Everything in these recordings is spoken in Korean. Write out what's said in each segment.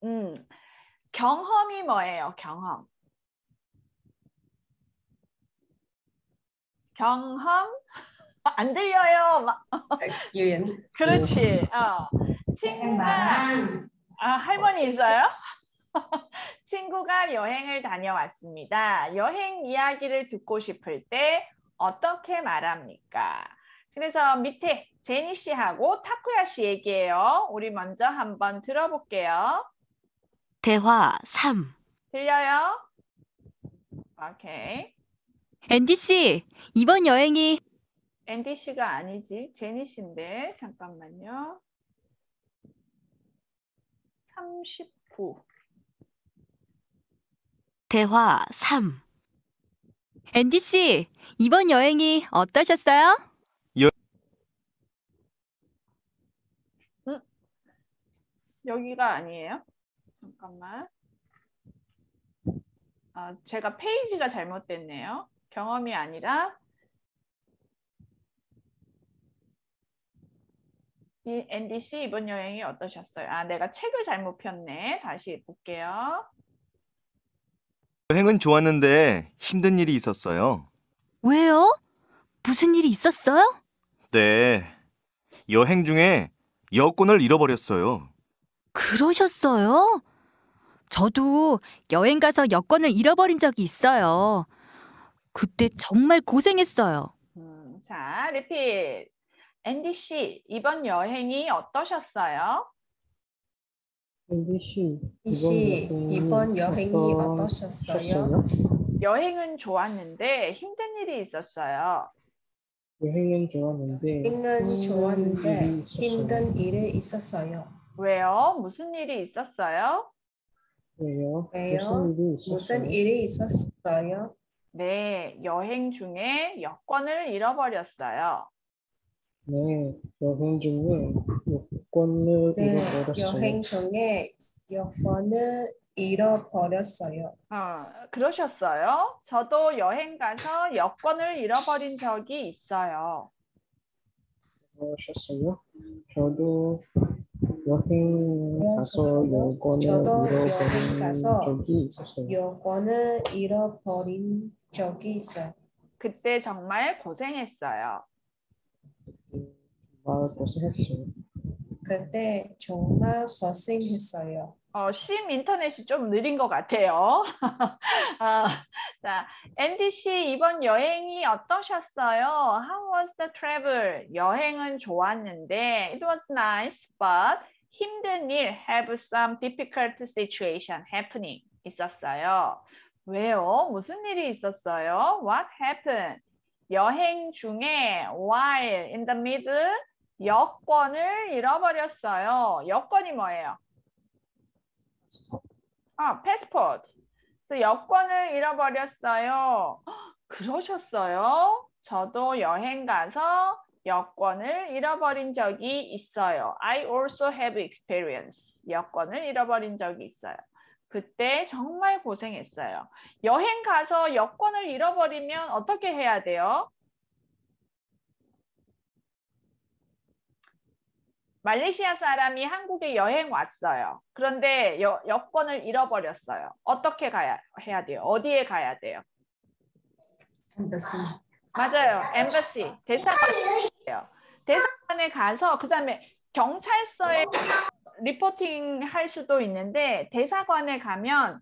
음, 경험이 뭐예요? 경험. 경험? 안 들려요. experience. 그렇지. 친구가 할머니 있어요? 친구가 여행을 다녀왔습니다. 여행 이야기를 듣고 싶을 때 어떻게 말합니까? 그래서 밑에 제니 씨하고 타쿠야 씨 얘기해요. 우리 먼저 한번 들어볼게요. 대화 3. 들려요? 오케이. 앤디 씨, 이번 여행이 앤디 씨가 아니지. 제니 씨인데 잠깐만요. 39. 대화 3. 앤디 씨, 이번 여행이 어떠셨어요? 여기가 아니에요. 잠깐만. 제가 페이지가 잘못됐네요. 경험이 아니라 이 앤디 씨 이번 여행이 어떠셨어요? 내가 책을 잘못 폈네. 다시 볼게요. 여행은 좋았는데 힘든 일이 있었어요. 왜요? 무슨 일이 있었어요? 네, 여행 중에 여권을 잃어버렸어요. 그러셨어요? 저도 여행 가서 여권을 잃어버린 적이 있어요. 그때 정말 고생했어요. 자, 리핏. 앤디 씨, 이번 여행이 어떠셨어요? 앤디 씨, 이번 여행이 어떠셨어요? 여행은 좋았는데 힘든 일이 있었어요. 여행은 좋았는데 힘든 일이 있었어요. 왜요? 무슨 일이 있었어요? 왜요? 무슨 일이 있었어요? 네, 여행 중에 여권을 잃어버렸어요. 네, 여행 중에 여권을 잃어버렸어요. 그러셨어요? 저도 여행 가서 여권을 잃어버린 적이 있어요. 그러셨어요? 저도 여행 가서 여권을 잃어버린 적이 있어요. 그때 정말 고생했어요. 그때 정말 고생했어요. 심 인터넷이 좀 느린 것 같아요. 자, 앤디 씨 이번 여행이 어떠셨어요? How was the travel? 여행은 좋았는데 it was nice, but 힘든 일 have some difficult situation happening 있었어요. 왜요? 무슨 일이 있었어요? What happened? 여행 중에 while in the middle 여권을 잃어버렸어요. 여권이 뭐예요? 패스포트. 여권을 잃어버렸어요. 그러셨어요? 저도 여행 가서 여권을 잃어버린 적이 있어요. I also have experience. 여권을 잃어버린 적이 있어요. 그때 정말 고생했어요. 여행 가서 여권을 잃어버리면 어떻게 해야 돼요? 말레이시아 사람이 한국에 여행 왔어요. 그런데 여권을 잃어버렸어요. 어떻게 해야 돼요? 어디에 가야 돼요? Embassy. 맞아요. 엠버시. 대사관에 가서 그다음에 경찰서에 리포팅 할 수도 있는데 대사관에 가면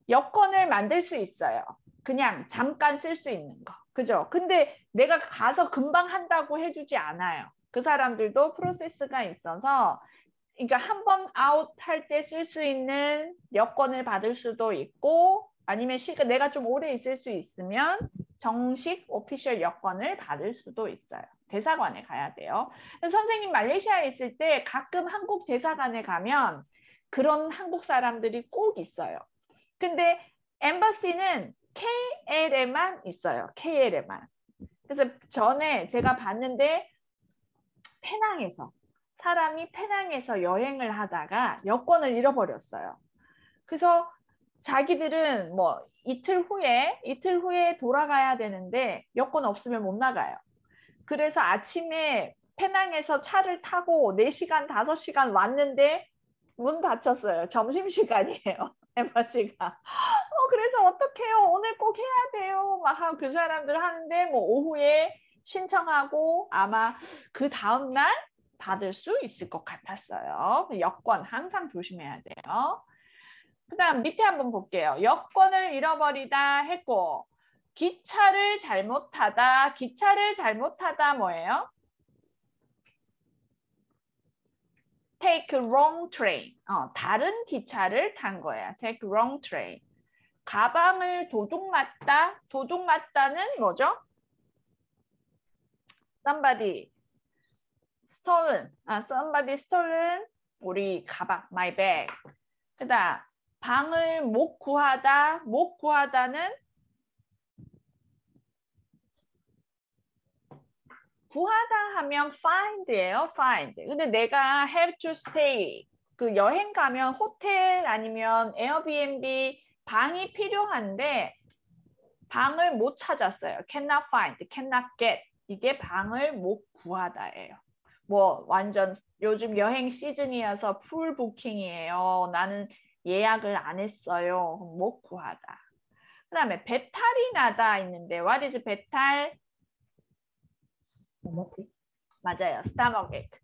여권을 만들 수 있어요. 그냥 잠깐 쓸 수 있는 거. 그죠? 근데 내가 가서 금방 한다고 해주지 않아요. 그 사람들도 프로세스가 있어서 그러니까 한 번 아웃 할 때 쓸 수 있는 여권을 받을 수도 있고 아니면 내가 좀 오래 있을 수 있으면 정식 오피셜 여권을 받을 수도 있어요. 대사관에 가야 돼요. 선생님 말레이시아에 있을 때 가끔 한국 대사관에 가면 그런 한국 사람들이 꼭 있어요. 근데 엠버시는 KL에만 있어요. KL에만. 그래서 전에 제가 봤는데 사람이 페낭에서 여행을 하다가 여권을 잃어버렸어요. 그래서 자기들은 뭐 이틀 후에 돌아가야 되는데 여권 없으면 못 나가요. 그래서 아침에 페낭에서 차를 타고 4시간, 5시간 왔는데 문 닫혔어요. 점심시간이에요. 엠버시가. 그래서 어떡해요? 오늘 꼭 해야 돼요. 막 하고 그 사람들 하는데 뭐 오후에 신청하고 아마 그 다음날 받을 수 있을 것 같았어요. 여권 항상 조심해야 돼요. 그 다음 밑에 한번 볼게요. 여권을 잃어버리다 했고 기차를 잘못 타다. 기차를 잘못 타다 뭐예요? Take a wrong train. 다른 기차를 탄 거야. Take a wrong train. 가방을 도둑 맞다. 도둑 맞다는 뭐죠? Somebody stolen. Somebody stolen. 우리 가방, my bag. 그다음 방을 못 구하다. 못 구하다는 구하다 하면 find예요. find. 근데 내가 have to stay. 그 여행 가면 호텔 아니면 에어비앤비 방이 필요한데 방을 못 찾았어요. cannot find, cannot get. 이게 방을 못 구하다예요. 뭐 완전 요즘 여행 시즌이어서 풀 부킹이에요. 나는 예약을 안 했어요. 못 구하다. 그 다음에 배탈이 나다 있는데 what is 배탈? 맞아요. stomach ache.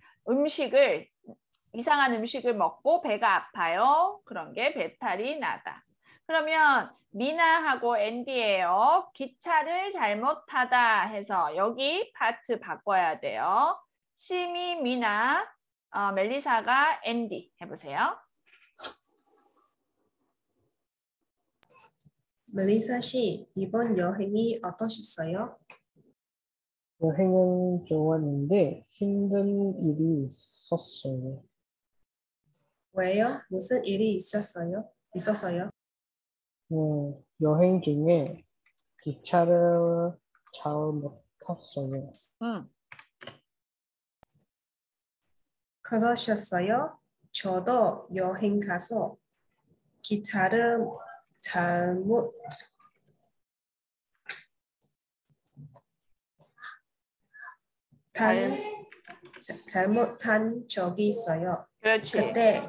이상한 음식을 먹고 배가 아파요. 그런 게 배탈이 나다. 그러면 미나하고 앤디예요. 기차를 잘못 타다 해서 여기 파트 바꿔야 돼요. 심이 미나, 멜리사가 앤디 해보세요. 멜리사 씨, 이번 여행이 어떠셨어요? 여행은 좋았는데 힘든 일이 있었어요. 왜요? 무슨 일이 있었어요? 여행 중에 기차를 잘 못 탔어요. 그러셨어요? 저도 여행 가서 기차를 잘못 탄 적이 있어요. 그렇지. 그때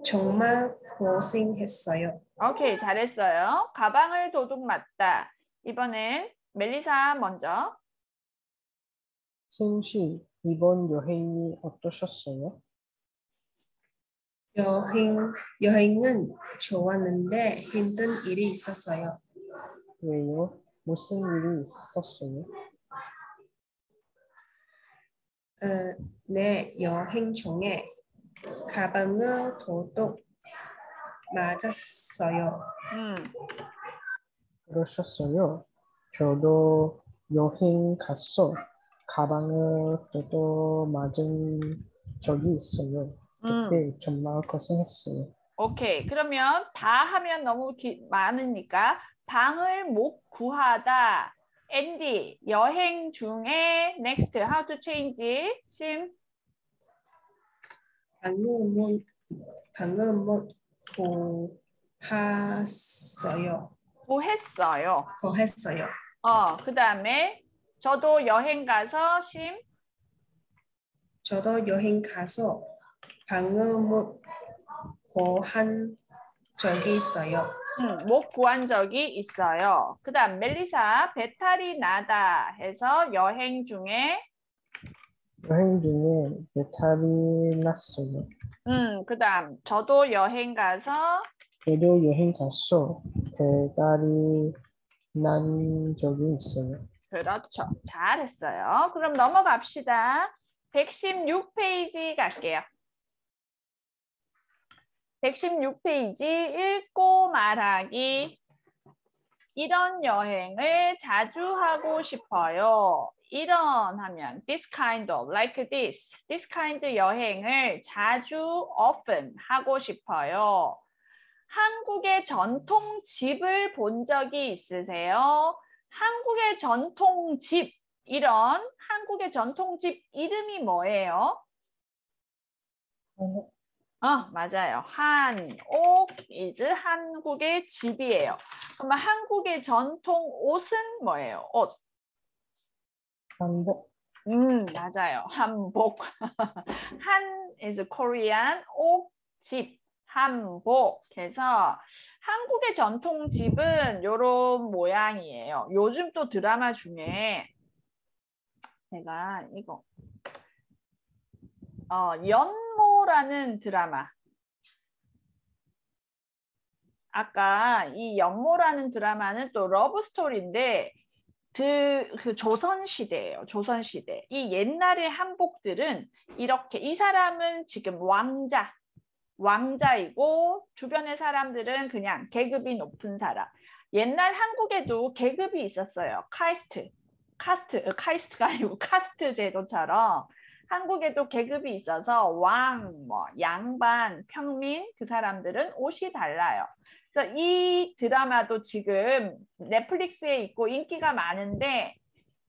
정말 고생했어요. 오케이, 잘했어요. 가방을 도둑 맞다. 이번엔 멜리사 먼저. 쌤씨, 이번 여행이 어떠셨어요? 여행은 좋았는데 힘든 일이 있었어요. 왜요? 무슨 일이 있었어요? 내 여행 중에 가방을 도둑 맞았어요. 그러셨어요? 저도 여행 가서 가방을 또 맞은 적이 있어요. 그때 정말 고생했어요. 오케이. 그러면 다 하면 너무 많으니까 방을 못 구하다. 앤디, 여행 중에 next, how to change? 심? 방을 못 구했어요. 구했어요. 그 다음에 저도 여행 가서 심? 저도 여행 가서 방을 못 구한 적이 있어요. 못 구한 적이 있어요. 그 다음 멜리사, 배탈이 나다 해서 여행 중에 배탈이 났어요. 그 다음 저도 여행 가서 배탈이 난 적이 있어요. 그렇죠. 잘했어요. 그럼 넘어갑시다. 116페이지 갈게요. 116페이지 읽고 말하기. 이런 여행을 자주 하고 싶어요. 이런 하면 this kind of, like this. this kind 여행을 자주, often 하고 싶어요. 한국의 전통집을 본 적이 있으세요? 한국의 전통집, 이런 한국의 전통집 이름이 뭐예요? 맞아요. 한옥 is 한국의 집이에요. 그러면 한국의 전통 옷은 뭐예요? 옷. 한복. 맞아요. 한복. 한 is Korean, 옥 집, 한복 해서 한국의 전통집은 이런 모양이에요. 요즘 또 드라마 중에 제가 이거 연모라는 드라마. 아까 이 연모라는 드라마는 또 러브 스토리인데 그 조선시대예요. 조선시대. 이 옛날의 한복들은 이렇게 이 사람은 지금 왕자이고 주변의 사람들은 그냥 계급이 높은 사람. 옛날 한국에도 계급이 있었어요. 카스트가 아니고 카스트 제도처럼 한국에도 계급이 있어서 왕, 뭐 양반, 평민 그 사람들은 옷이 달라요. 그래서 이 드라마도 지금 넷플릭스에 있고 인기가 많은데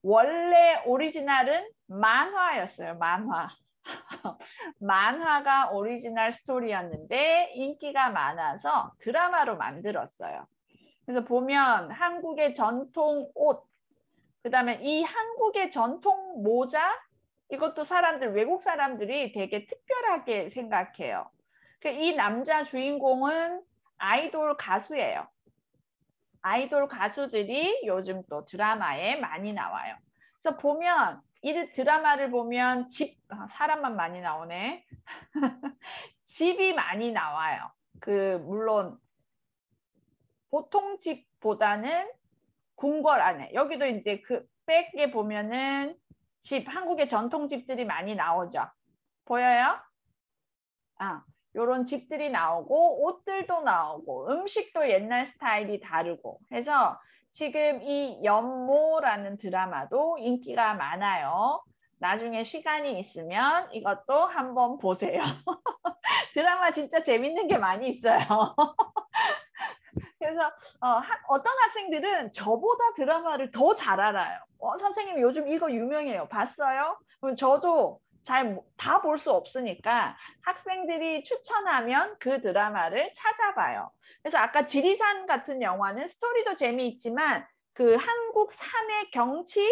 원래 오리지널은 만화였어요. 만화. 만화가 오리지널 스토리였는데 인기가 많아서 드라마로 만들었어요. 그래서 보면 한국의 전통 옷, 그다음에 이 한국의 전통 모자, 이것도 외국 사람들이 되게 특별하게 생각해요. 이 남자 주인공은 아이돌 가수예요. 아이돌 가수들이 요즘 또 드라마에 많이 나와요. 그래서 보면 이 드라마를 보면 사람만 많이 나오네. 집이 많이 나와요. 물론 보통 집보다는 궁궐 안에. 여기도 이제 백에 보면은 한국의 전통집들이 많이 나오죠. 보여요? 요런 집들이 나오고 옷들도 나오고 음식도 옛날 스타일이 다르고 해서 지금 이 연모라는 드라마도 인기가 많아요. 나중에 시간이 있으면 이것도 한번 보세요. 드라마 진짜 재밌는 게 많이 있어요. 그래서 어떤 학생들은 저보다 드라마를 더 잘 알아요. 선생님 요즘 이거 유명해요. 봤어요? 그럼 저도 잘 다 볼 수 없으니까 학생들이 추천하면 그 드라마를 찾아봐요. 그래서 아까 지리산 같은 영화는 스토리도 재미있지만 그 한국 산의 경치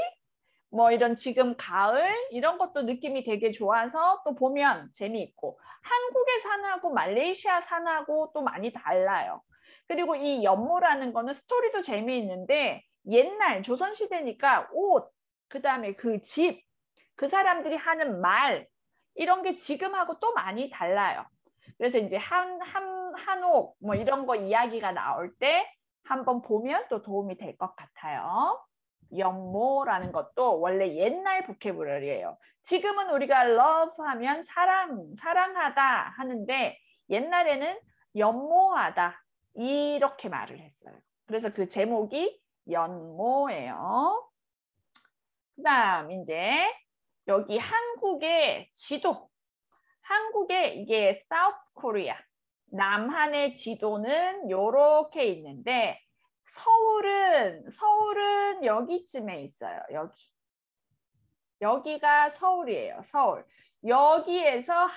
뭐 이런 지금 가을 이런 것도 느낌이 되게 좋아서 또 보면 재미있고 한국의 산하고 말레이시아 산하고 또 많이 달라요. 그리고 이 연모라는 거는 스토리도 재미있는데 옛날 조선시대니까 옷, 그다음에 그 집, 그 사람들이 하는 말 이런 게 지금하고 또 많이 달라요. 그래서 이제 한옥 뭐 이런 거 이야기가 나올 때 한번 보면 또 도움이 될 것 같아요. 연모라는 것도 원래 옛날 보캐블러리예요. 지금은 우리가 love 하면 사랑하다 하는데 옛날에는 연모하다 이렇게 말을 했어요. 그래서 그 제목이 연모예요. 그다음 이제 여기 한국의 지도. 한국의 이게 South Korea. 남한의 지도는 이렇게 있는데 서울은 여기쯤에 있어요. 여기가 서울이에요. 서울. 여기에서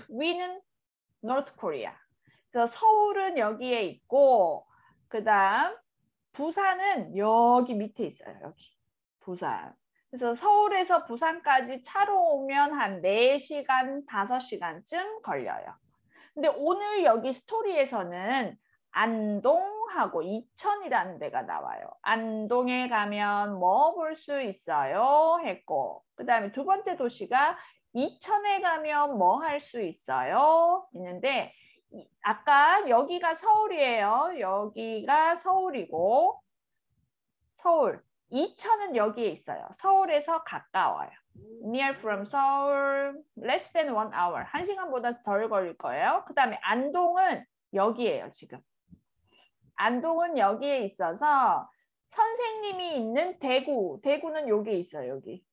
위는 North Korea. 그래서 서울은 여기에 있고 그다음 부산은 여기 밑에 있어요. 여기. 부산. 그래서 서울에서 부산까지 차로 오면 한 4시간, 5시간쯤 걸려요. 근데 오늘 여기 스토리에서는 안동하고 이천이라는 데가 나와요. 안동에 가면 뭐 볼 수 있어요? 했고 그다음에 두 번째 도시가 이천에 가면 뭐 할 수 있어요? 있는데 아까 여기가 서울이에요. 여기가 서울이고 서울. 이천은 여기에 있어요. 서울에서 가까워요. Near from Seoul, less than 1 hour. 1시간보다 덜 걸릴 거예요. 그 다음에 안동은 여기에요, 지금. 안동은 여기에 있어서 선생님이 있는 대구는 여기에 있어요, 여기.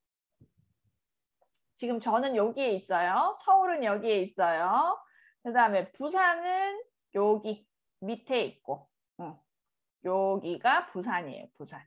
지금 저는 여기에 있어요. 서울은 여기에 있어요. 그 다음에 부산은 여기 밑에 있고 여기가 부산이에요, 부산.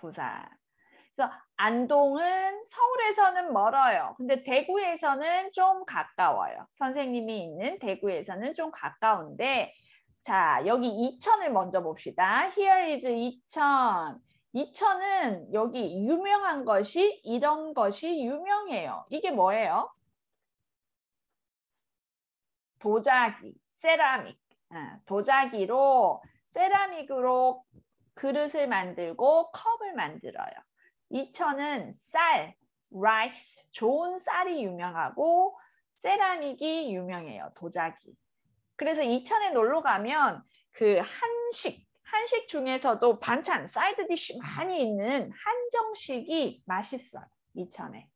그래서 안동은 서울에서는 멀어요. 근데 대구에서는 좀 가까워요. 선생님이 있는 대구에서는 좀 가까운데 자, 여기 이천을 먼저 봅시다. Here is 이천. 이천은 여기 유명한 것이 이런 것이 유명해요. 이게 뭐예요? 도자기, 세라믹, 도자기로 세라믹으로 그릇을 만들고 컵을 만들어요. 이천은 쌀, 라이스, 좋은 쌀이 유명하고 세라믹이 유명해요. 도자기. 그래서 이천에 놀러 가면 그 한식 중에서도 반찬, 사이드 디쉬 많이 있는 한정식이 맛있어요. 이천에.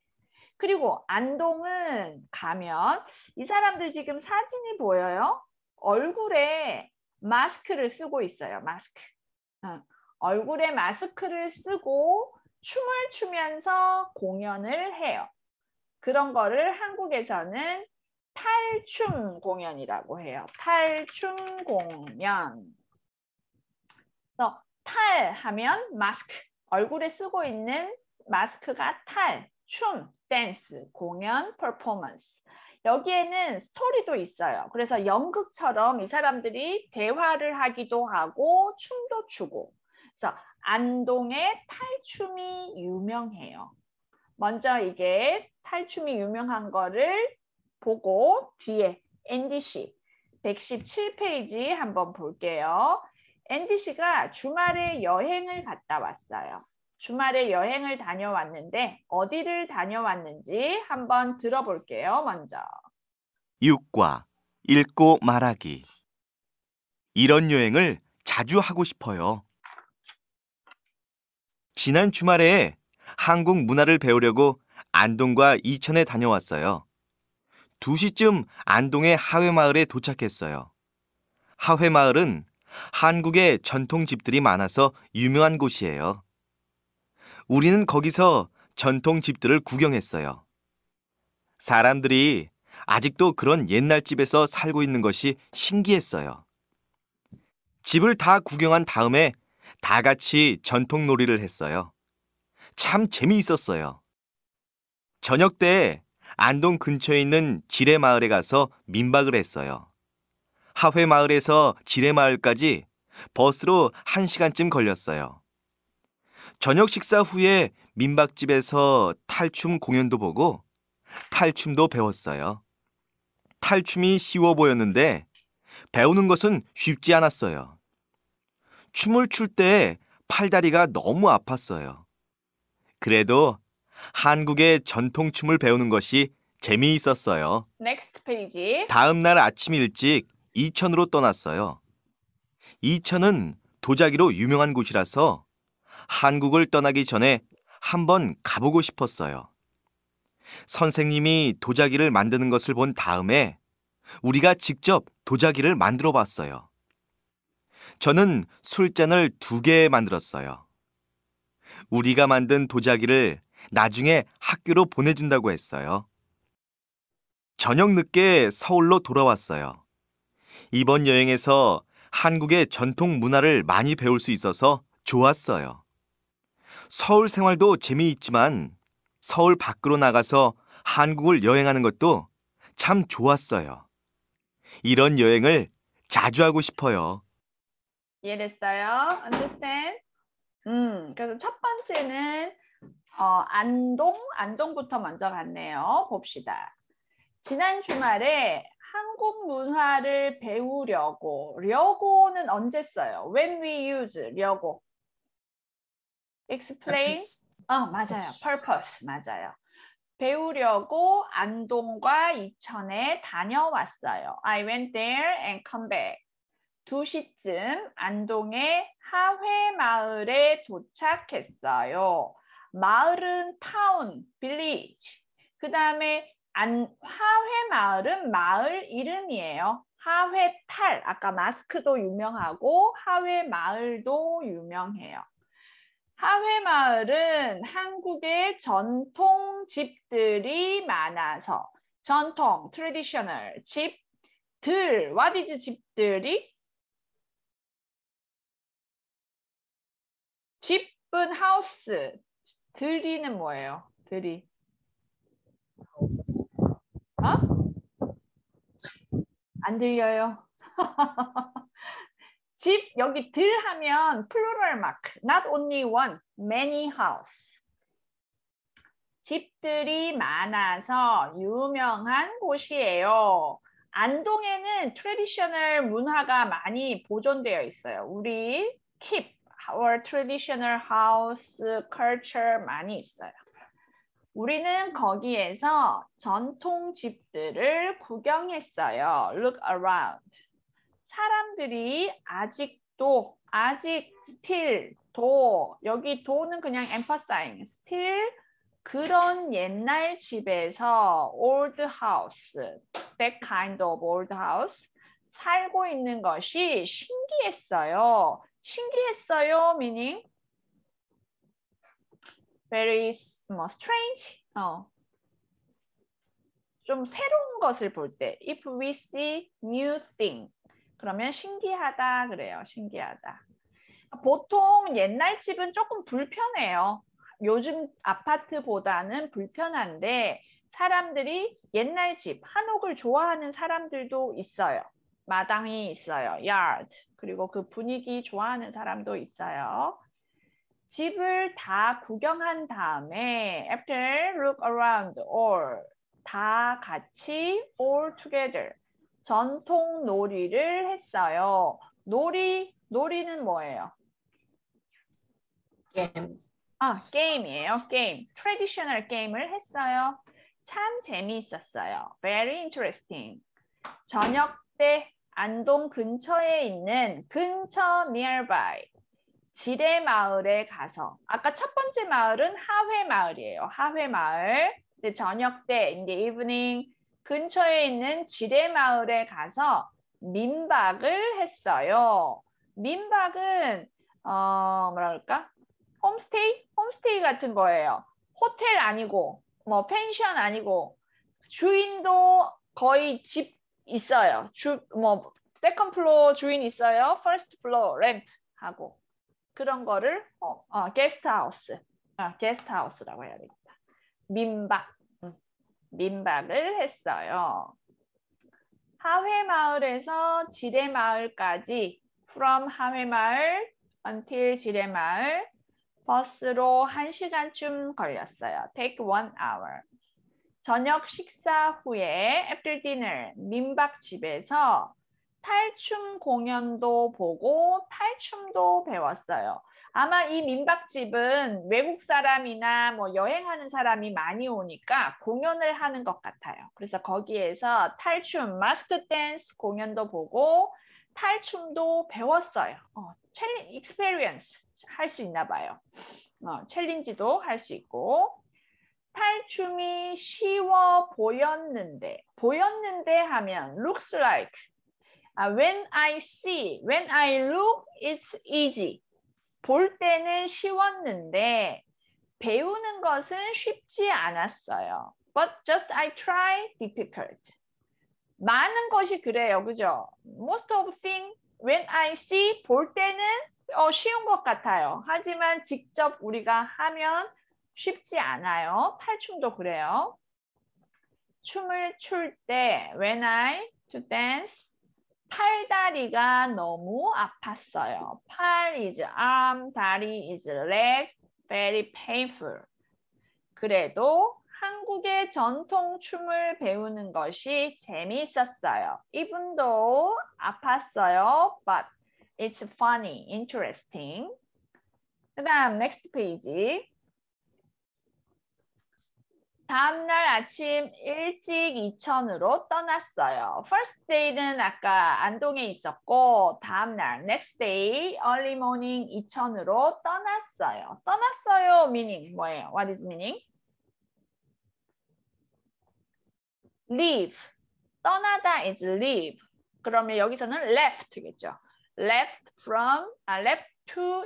그리고 안동은 가면 이 사람들 지금 사진이 보여요? 얼굴에 마스크를 쓰고 있어요. 마스크. 얼굴에 마스크를 쓰고 춤을 추면서 공연을 해요. 그런 거를 한국에서는 탈춤 공연이라고 해요. 탈춤 공연. 그래서 탈 하면 마스크, 얼굴에 쓰고 있는 마스크가 탈, 춤, 댄스, 공연, 퍼포먼스. 여기에는 스토리도 있어요. 그래서 연극처럼 이 사람들이 대화를 하기도 하고 춤도 추고. 그래서 안동의 탈춤이 유명해요. 먼저 이게 탈춤이 유명한 거를 보고 뒤에 앤디 씨 117페이지 한번 볼게요. 앤디 씨가 주말에 여행을 갔다 왔어요. 주말에 여행을 다녀왔는데 어디를 다녀왔는지 한번 들어볼게요. 먼저. 6과 읽고 말하기. 이런 여행을 자주 하고 싶어요. 지난 주말에 한국 문화를 배우려고 안동과 이천에 다녀왔어요. 2시쯤 안동의 하회마을에 도착했어요. 하회마을은 한국의 전통 집들이 많아서 유명한 곳이에요. 우리는 거기서 전통 집들을 구경했어요. 사람들이 아직도 그런 옛날 집에서 살고 있는 것이 신기했어요. 집을 다 구경한 다음에 다 같이 전통 놀이를 했어요. 참 재미있었어요. 저녁 때 안동 근처에 있는 지뢰마을에 가서 민박을 했어요. 하회마을에서 지뢰마을까지 버스로 1시간쯤 걸렸어요. 저녁 식사 후에 민박집에서 탈춤 공연도 보고 탈춤도 배웠어요. 탈춤이 쉬워 보였는데 배우는 것은 쉽지 않았어요. 춤을 출 때 팔다리가 너무 아팠어요. 그래도 한국의 전통춤을 배우는 것이 재미있었어요. Next page. 다음 날 아침 일찍 이천으로 떠났어요. 이천은 도자기로 유명한 곳이라서 한국을 떠나기 전에 한번 가보고 싶었어요. 선생님이 도자기를 만드는 것을 본 다음에 우리가 직접 도자기를 만들어 봤어요. 저는 술잔을 2개 만들었어요. 우리가 만든 도자기를 나중에 학교로 보내준다고 했어요. 저녁 늦게 서울로 돌아왔어요. 이번 여행에서 한국의 전통 문화를 많이 배울 수 있어서 좋았어요. 서울 생활도 재미있지만 서울 밖으로 나가서 한국을 여행하는 것도 참 좋았어요. 이런 여행을 자주 하고 싶어요. 이해됐어요? Understand? 그래서 첫 번째는 안동부터 먼저 갔네요. 봅시다. 지난 주말에 한국 문화를 배우려고는 언제 써요? When we use 려고. Explain. 맞아요. Purpose. 맞아요. 배우려고 안동과 이천에 다녀왔어요. I went there and come back. 2시쯤 안동의 하회마을에 도착했어요. 마을은 town, village. 그 다음에 하회마을은 마을 이름이에요. 하회탈, 아까 마스크도 유명하고 하회마을도 유명해요. 하회마을은 한국의 전통 집들이 많아서 전통, traditional, 집들, what is 집들이? 집은 하우스, 들이는 뭐예요? 들이. 안 들려요? 집 여기 들 하면 plural mark, not only one, many house. 집들이 많아서 유명한 곳이에요. 안동에는 트레디셔널 문화가 많이 보존되어 있어요. 우리 keep our traditional house culture 많이 있어요. 우리는 거기에서 전통 집들을 구경했어요. Look around. 사람들이 아직 still 도 여기 도는 그냥 emphasizing still 그런 옛날 집에서 old house that kind of old house 살고 있는 것이 신기했어요. 신기했어요 meaning very strange. 좀 새로운 것을 볼 때 if we see new thing 그러면 신기하다 그래요. 신기하다. 보통 옛날 집은 조금 불편해요. 요즘 아파트보다는 불편한데 사람들이 옛날 집, 한옥을 좋아하는 사람들도 있어요. 마당이 있어요. yard. 그리고 그 분위기 좋아하는 사람도 있어요. 집을 다 구경한 다음에 after look around all 다 같이 all together 전통 놀이를 했어요. 놀이는 뭐예요? games. 게임이에요. 게임. 트래디셔널 게임을 했어요. 참 재미있었어요. Very interesting. 저녁 때 안동 근처에 있는 nearby 지뢰마을에 가서 아까 첫 번째 마을은 하회마을이에요. 하회마을. 근데 저녁 때 in the evening 근처에 있는 지뢰마을에 가서 민박을 했어요. 민박은 뭐랄까? 홈스테이 같은 거예요. 호텔 아니고 뭐 펜션 아니고 주인도 거의 집 있어요. 세컨 플로어 주인 있어요. 퍼스트 플로어 렌트 하고 그런 거를 게스트하우스라고 해야 되겠다. 민박을 했어요. 하회마을에서 지뢰마을까지 from 하회마을 until 지뢰마을 버스로 1시간쯤 걸렸어요. Take 1 hour. 저녁 식사 후에 after dinner 민박집에서 탈춤 공연도 보고 탈춤도 배웠어요. 아마 이 민박집은 외국 사람이나 뭐 여행하는 사람이 많이 오니까 공연을 하는 것 같아요. 그래서 거기에서 탈춤, 마스크 댄스 공연도 보고 탈춤도 배웠어요. experience 할 수 있나 봐요. 챌린지도 할 수 있고 탈춤이 쉬워 보였는데 하면 looks like when I look it's easy 볼 때는 쉬웠는데 배우는 것은 쉽지 않았어요. But just I try difficult. 많은 것이 그래요. 그죠? Most of things when I see 볼 때는 쉬운 것 같아요. 하지만 직접 우리가 하면 쉽지 않아요. 탈춤도 그래요. 춤을 출 때 when I to dance 팔다리가 너무 아팠어요. 팔 is arm, 다리 is leg, very painful. 그래도 한국의 전통 춤을 배우는 것이 재미있었어요. Even though 아팠어요, but it's funny, interesting. 그다음 next page. 다음날 아침 일찍 이천으로 떠났어요. First day는 아까 안동에 있었고 다음날 next day early morning 이천으로 떠났어요. 떠났어요 meaning 뭐예요? What is meaning? leave. 떠나다 is leave. 그러면 여기서는 left겠죠. left to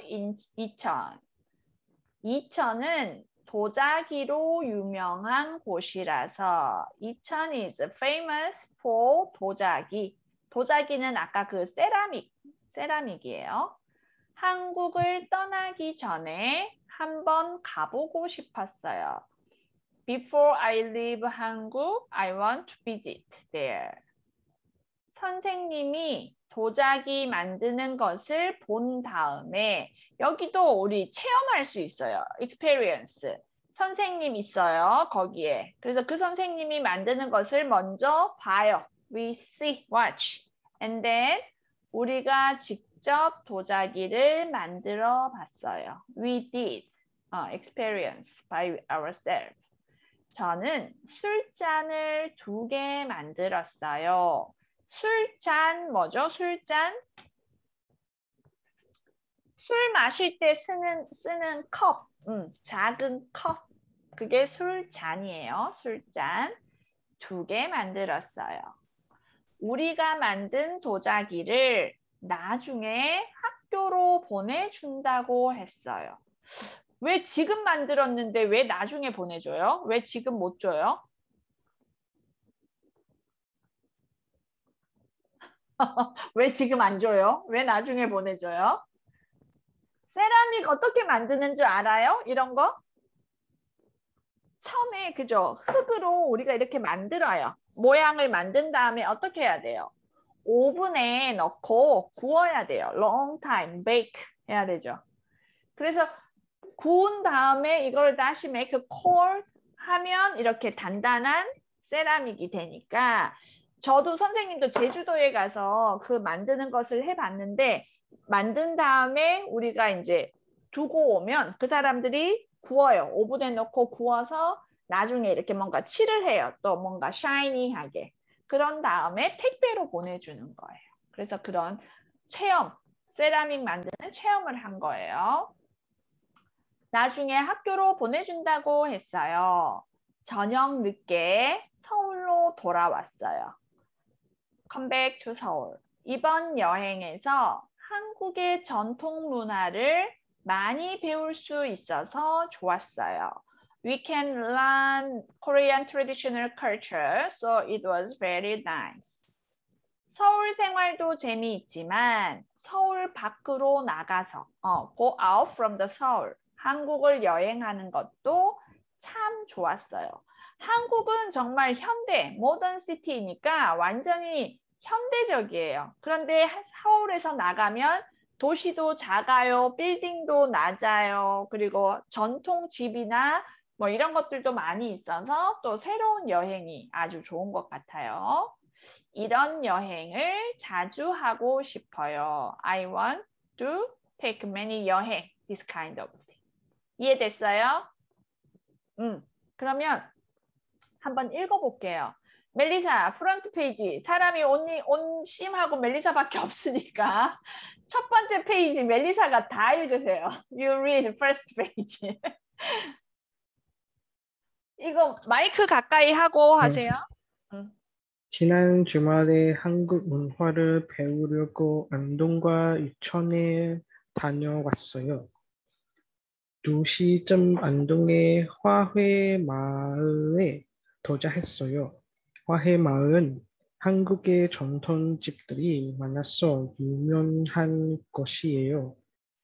이천. 이천은 도자기로 유명한 곳이라서 이천 is famous for 도자기. 도자기는 아까 그 세라믹이에요. 한국을 떠나기 전에 한번 가보고 싶었어요. Before I leave 한국, I want to visit there. 선생님이 도자기 만드는 것을 본 다음에 여기도 우리 체험할 수 있어요. experience. 선생님 있어요. 거기에. 그래서 그 선생님이 만드는 것을 먼저 봐요. We see, watch. And then 우리가 직접 도자기를 만들어 봤어요. We did experience by ourselves. 저는 술잔을 2개 만들었어요. 술잔 뭐죠? 술잔? 술 마실 때 쓰는 컵, 작은 컵. 그게 술잔이에요. 술잔 2개 만들었어요. 우리가 만든 도자기를 나중에 학교로 보내준다고 했어요. 왜 지금 만들었는데 왜 나중에 보내줘요? 왜 지금 못 줘요? 왜 지금 안 줘요? 왜 나중에 보내줘요? 세라믹 어떻게 만드는 줄 알아요? 이런 거? 처음에 그죠? 흙으로 우리가 이렇게 만들어요. 모양을 만든 다음에 어떻게 해야 돼요? 오븐에 넣고 구워야 돼요. Long time, bake 해야 되죠. 그래서 구운 다음에 이걸 다시 make cold 하면 이렇게 단단한 세라믹이 되니까 저도 선생님도 제주도에 가서 그 만드는 것을 해봤는데 만든 다음에 우리가 이제 두고 오면 그 사람들이 구워요. 오븐에 넣고 구워서 나중에 이렇게 뭔가 칠을 해요. 또 뭔가 샤이니하게. 그런 다음에 택배로 보내주는 거예요. 그래서 그런 체험, 세라믹 만드는 체험을 한 거예요. 나중에 학교로 보내준다고 했어요. 저녁 늦게 서울로 돌아왔어요. Come back to 서울. 이번 여행에서 한국의 전통 문화를 많이 배울 수 있어서 좋았어요. We can learn Korean traditional culture, so it was very nice. 서울 생활도 재미있지만 서울 밖으로 나가서 go out from the 서울, 한국을 여행하는 것도 참 좋았어요. 한국은 정말 현대, 모던 시티니까 완전히 현대적이에요. 그런데 서울에서 나가면 도시도 작아요, 빌딩도 낮아요, 그리고 전통 집이나 뭐 이런 것들도 많이 있어서 또 새로운 여행이 아주 좋은 것 같아요. 이런 여행을 자주 하고 싶어요. I want to take many 여행, this kind of thing. 이해됐어요? 그러면 한번 읽어볼게요. 멜리사, 프런트 페이지. 사람이 온 심하고 멜리사밖에 없으니까 첫 번째 페이지 멜리사가 다 읽으세요. You read first page. 이거 마이크 가까이 하고 하세요. 지난 주말에 한국 문화를 배우려고 안동과 이천에 다녀왔어요. 2시쯤 안동의 화훼마을에 도착했어요. 화훼마을은 한국의 전통집들이 많아서 유명한 곳이에요.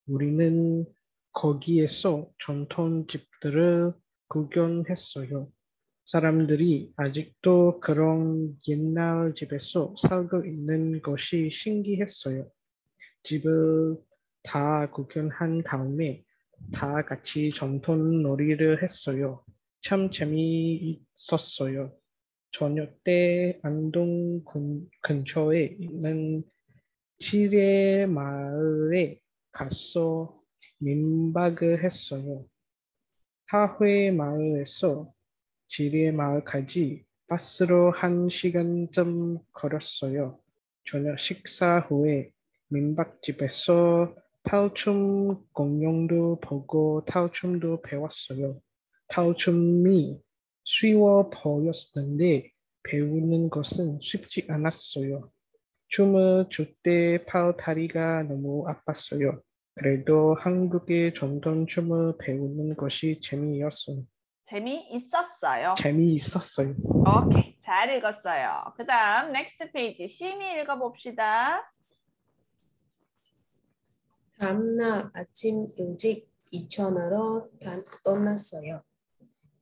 우리는 거기에서 전통집들을 구경했어요. 사람들이 아직도 그런 옛날 집에서 살고 있는 것이 신기했어요. 집을 다 구경한 다음에 다 같이 전통 놀이를 했어요. 참 재미있었어요. 저녁 때 안동 근처에 있는 지뢰마을에 가서 민박을 했어요. 화훼마을에서 지뢰마을까지 버스로 1시간쯤 걸었어요. 저녁 식사 후에 민박집에서 탈춤 공연도 보고 탈춤도 배웠어요. 탈춤이 쉬워 보였는데 배우는 것은 쉽지 않았어요. 춤을 출 때 팔다리가 너무 아팠어요. 그래도 한국의 전통 춤을 배우는 것이 재미있었어요. 재미있었어요. 오케이, 잘 읽었어요. 그 다음 넥스트 페이지 심히 읽어봅시다. 다음날 아침 일찍 이천으로 떠났어요.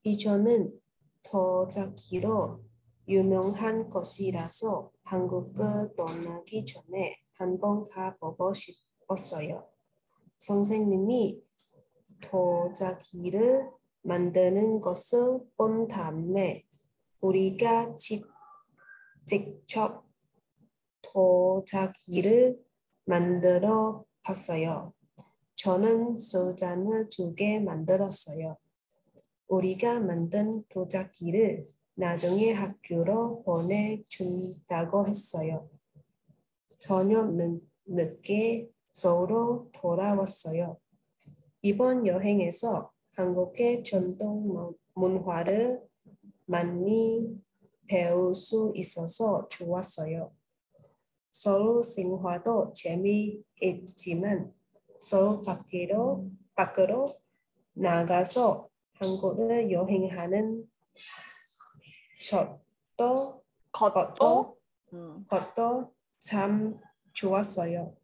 이천은 도자기로 유명한 곳이라서 한국을 떠나기 전에 한번 가보고 싶었어요. 선생님이 도자기를 만드는 것을 본 다음에 우리가 직접 도자기를 만들어 봤어요. 저는 소잔을 2개 만들었어요. 우리가 만든 도자기를 나중에 학교로 보내준다고 했어요. 저녁 늦게 서울로 돌아왔어요. 이번 여행에서 한국의 전통 문화를 많이 배울 수 있어서 좋았어요. 서울 생활도 재미있지만 서울 밖으로 나가서 한국을 여행하는 것도 것도 참 좋았어요.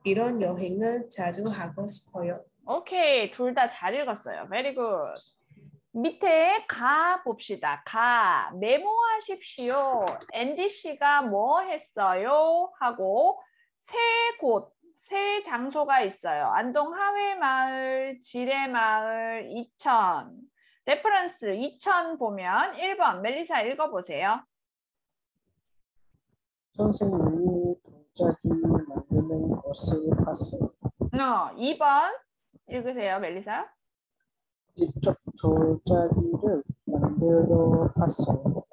이런 여행을 자주 하고 싶어요. 오케이, 둘 다 잘 읽었어요. Very good. 밑에 가 봅시다. 가 메모하십시오. 앤디 씨가 뭐 했어요? 하고 세 곳, 세 장소가 있어요. 안동 하회마을, 지뢰마을, 이천. 레퍼런스 2000 보면 1번 멜리사 읽어보세요. 선생님이 도자기 만드는 것을 봤어요. 2번 읽으세요, 멜리사. 직접 도자기를 만들어 봤어요.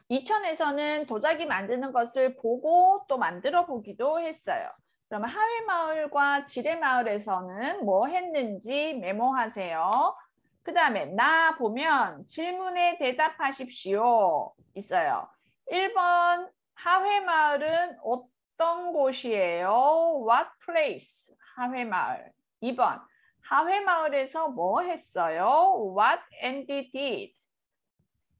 이천에서는 도자기 만드는 것을 보고 또 만들어 보기도 했어요. 그러면 하회마을과 지뢰마을에서는 뭐 했는지 메모하세요. 그 다음에 나 보면 질문에 대답하십시오 있어요. 1번 하회마을은 어떤 곳이에요? What place? 하회마을. 2번 하회마을에서 뭐 했어요? What Andy did?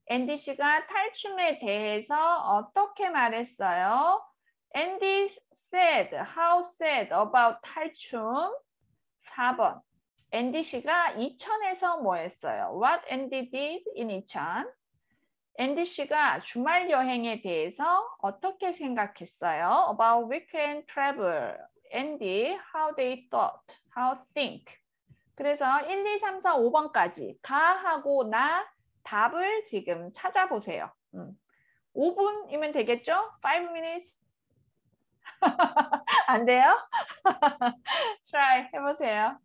앤디 씨가 탈춤에 대해서 어떻게 말했어요? Andy said, how said about 탈춤? 4번. 앤디 씨가 이천에서 뭐 했어요? What Andy did in 이천? 앤디 씨가 주말 여행에 대해서 어떻게 생각했어요? About weekend travel. Andy, how they thought, how think. 그래서 1, 2, 3, 4, 5번까지 가하고 나 답을 지금 찾아보세요. 5분이면 되겠죠? 5 minutes? 안 돼요? try 해보세요.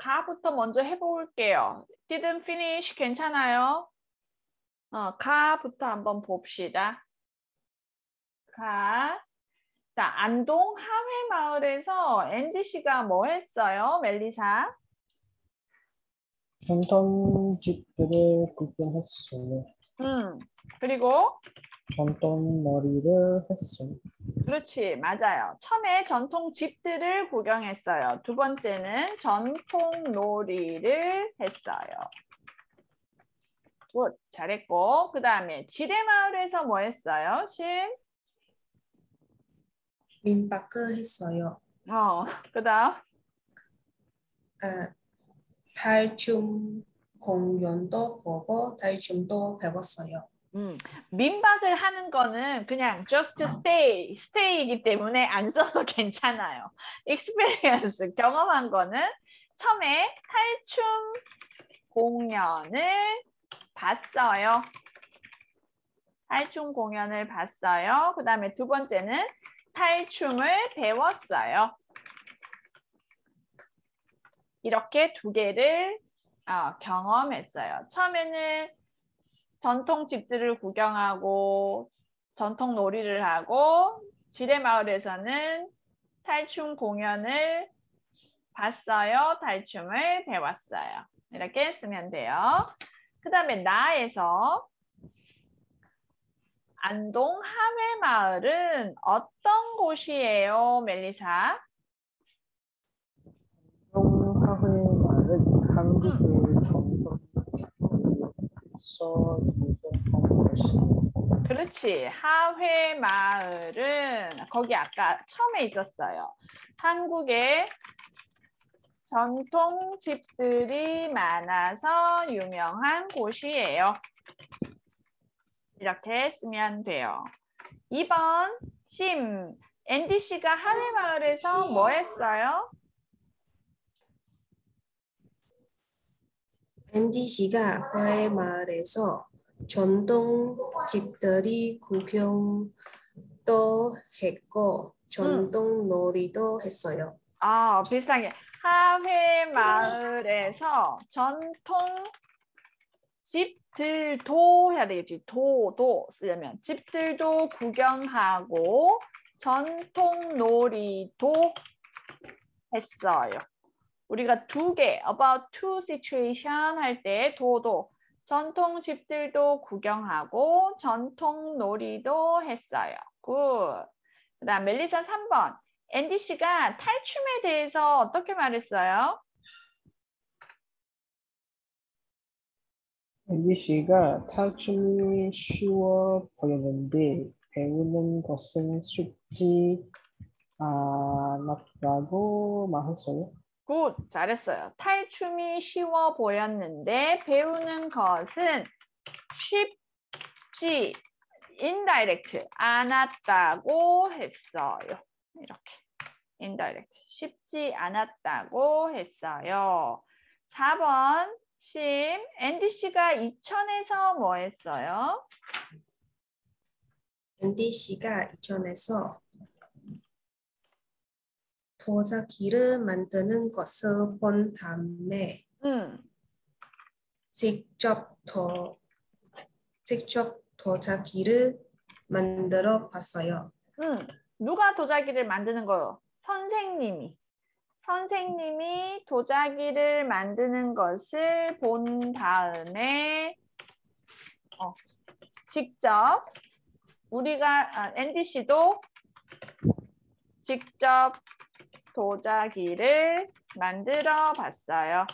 가부터 먼저 해볼게요. Didn't finish 괜찮아요? 가부터 한번 봅시다. 가. 자, 안동 하회마을에서 앤디 씨가 뭐 했어요, 멜리사? 전통집들을 구경했어요. 그리고 전통놀이를 했어요. 그렇지, 맞아요. 처음에 전통 집들을 구경했어요. 두 번째는 전통 놀이를 했어요. 굿, 잘했고. 그 다음에 지대마을에서 뭐 했어요, 신? 민박을 했어요. 그 다음. 탈춤 공연도 보고 탈춤도 배웠어요. 민박을 하는 거는 그냥 just stay이기 때문에 안 써도 괜찮아요. experience, 경험한 거는 처음에 탈춤 공연을 봤어요. 탈춤 공연을 봤어요. 그 다음에 두 번째는 탈춤을 배웠어요. 이렇게 두 개를 경험했어요. 처음에는 전통 집들을 구경하고 전통 놀이를 하고 지뢰마을에서는 탈춤 공연을 봤어요. 탈춤을 배웠어요. 이렇게 쓰면 돼요. 그 다음에 나에서 안동 하회마을은 어떤 곳이에요, 멜리사? 안동 하회마을은 한국의 전통집에서 유명한 곳이에요. 그렇지. 하회마을은 거기 아까 처음에 있었어요. 한국의 전통집들이 많아서 유명한 곳이에요. 이렇게 쓰면 돼요. 2번 심. 앤디 씨가 하회마을에서 뭐 했어요? 앤디 씨가 하회마을에서 전통 집들이 구경도 했고 전통 놀이도 했어요. 비슷하게 하회마을에서 전통 집들도 해야 되겠지. 도도 쓰려면 집들도 구경하고 전통 놀이도 했어요. 우리가 두 개, about two situation 할 때 도도 전통 집들도 구경하고 전통 놀이도 했어요. 굿. 그 다음 멜리사 3번. 앤디 씨가 탈춤에 대해서 어떻게 말했어요? 앤디 씨가 탈춤이 쉬워 보였는데 배우는 것은 쉽지 않았다고 말했어요. 굿, 잘했어요. 탈춤이 쉬워 보였는데 배우는 것은 쉽지 indirect 않았다고 했어요. 이렇게 indirect 쉽지 않았다고 했어요. 4번 심 앤디 씨가 이천에서 뭐 했어요? 앤디 씨가 이천에서 도자기를 만드는 것을 본 다음에 직접 도자기를 만들어 봤어요. 누가 도자기를 만드는 거요? 선생님이 도자기를 만드는 것을 본 다음에 직접 앤디 씨도 직접 도자기를 만들어 봤어요.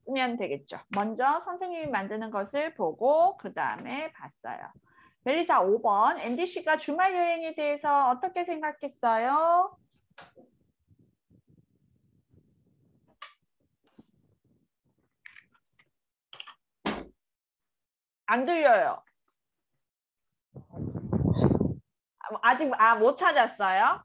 쓰면 되겠죠. 먼저 선생님이 만드는 것을 보고 그 다음에 봤어요. 멜리사 5번. 앤디 씨가 주말 여행에 대해서 어떻게 생각했어요? 안 들려요. 아직 못 찾았어요?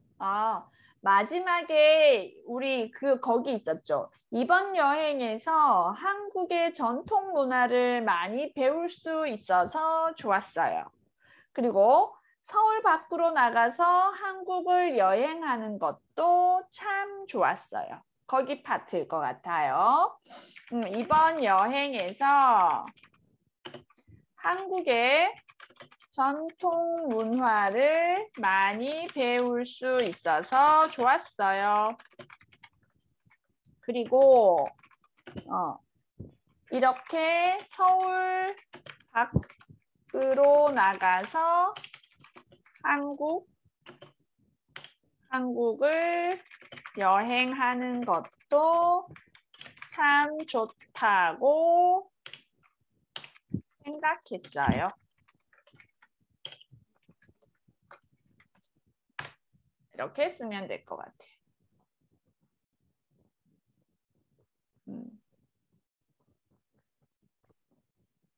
마지막에 우리 거기 있었죠. 이번 여행에서 한국의 전통 문화를 많이 배울 수 있어서 좋았어요. 그리고 서울 밖으로 나가서 한국을 여행하는 것도 참 참 좋았어요. 거기 파트일 것 같아요. 이번 여행에서 한국의 전통 문화를 많이 배울 수 있어서 좋았어요. 그리고 이렇게 서울 밖으로 나가서 한국을 여행하는 것도 참 좋다고 생각했어요. 이렇게 쓰면 될 것 같아요.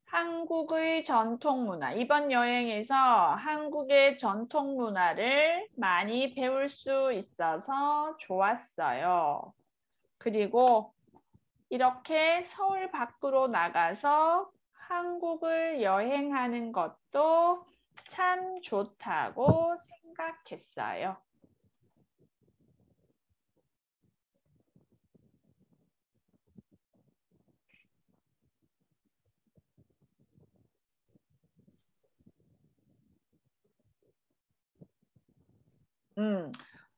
한국의 전통 문화. 이번 여행에서 한국의 전통 문화를 많이 배울 수 있어서 좋았어요. 그리고 이렇게 서울 밖으로 나가서 한국을 여행하는 것도 참 좋다고 생각했어요.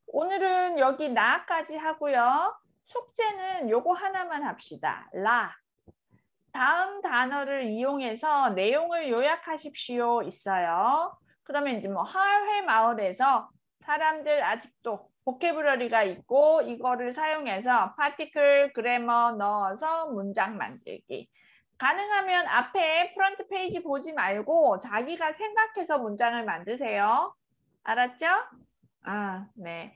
오늘은 여기 나까지 하고요. 숙제는 요거 하나만 합시다. 라. 다음 단어를 이용해서 내용을 요약하십시오 있어요. 그러면 이제 뭐 하회 마을에서 사람들 아직도 보캐브러리가 있고 이거를 사용해서 파티클, 그래머 넣어서 문장 만들기. 가능하면 앞에 프런트 페이지 보지 말고 자기가 생각해서 문장을 만드세요. 알았죠? 네.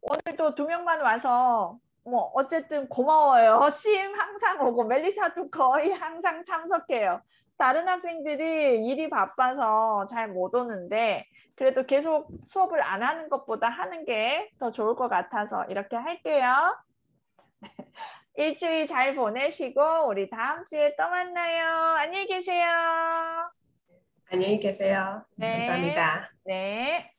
오늘도 2명만 와서 뭐 어쨌든 고마워요. 심 항상 오고 멜리사도 거의 항상 참석해요. 다른 학생들이 일이 바빠서 잘 못 오는데 그래도 계속 수업을 안 하는 것보다 하는 게 더 좋을 것 같아서 이렇게 할게요. 일주일 잘 보내시고 우리 다음 주에 또 만나요. 안녕히 계세요. 안녕히 계세요. 네. 감사합니다. 네.